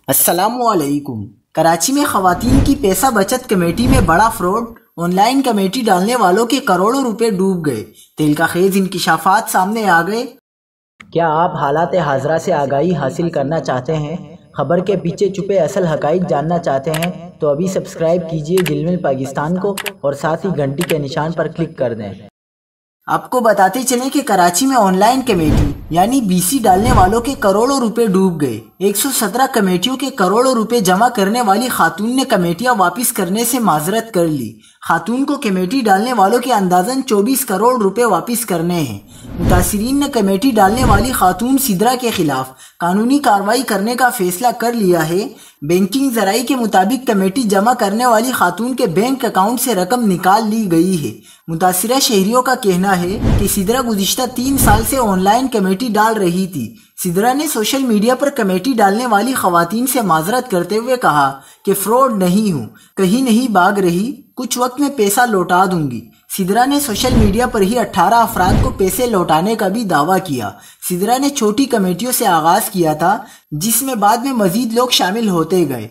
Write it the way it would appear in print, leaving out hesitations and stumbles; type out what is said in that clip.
السلام علیکم۔ کراچی میں خواتین کی پیسہ بچت کمیٹی میں بڑا فراڈ، آن لائن کمیٹی ڈالنے والوں کے کروڑوں روپے ڈوب گئے، تلخ خیز انکشافات سامنے آ گئے۔ کیا آپ حالات حاضرہ سے آگاہی حاصل کرنا چاہتے ہیں؟ خبر کے پیچھے چھپے اصل حقائق جاننا چاہتے ہیں تو ابھی سبسکرائب کیجئے جلمل پاکستان کو اور ساتھ ہی گھنٹی کے نشان پر کلک کر دیں۔ آپ کو بتاتے چلیں کہ کراچی میں آن لائن کمیٹی یعنی بی سی ڈالنے والوں کے کروڑوں روپے ڈوب گئے۔ 117 کمیٹیوں کے کروڑوں روپے جمع کرنے والی خاتون نے کمیٹیاں واپس کرنے سے معذرت کر لی۔ خاتون کو کمیٹی ڈالنے والوں کے اندازاً 24 کروڑ روپے واپس کرنے ہیں۔ متاثرین نے کمیٹی ڈالنے والی خاتون سدرا کے خلاف قانونی کارروائی کرنے کا فیصلہ کر لیا ہے۔ بینکنگ ذرائع کے مطابق کمیٹی جمع کرنے والی خاتون کے بینک اکاؤنٹ سے رقم نکال لی گئی ہے۔ متاثرہ شہریوں کا کہنا ہے کہ سدرا گزشتہ 3 سال سے آن لائن کمیٹی ڈال رہی تھی۔ سدرا نے سوشل میڈیا پر کمیٹی ڈالنے والی خواتین سے معذرت کرتے ہوئے کہا کہ فراڈ نہیں ہوں، کہیں نہیں بھاگ رہی، کچھ وقت میں پیسہ لوٹا دوں گی۔ سدرا نے سوشل میڈیا پر ہی 18 افراد کو پیسے لوٹانے کا بھی دعویٰ کیا۔ سدرا نے چھوٹی کمیٹیوں سے آغاز کیا تھا، جس میں بعد میں مزید لوگ شامل ہوتے گئے۔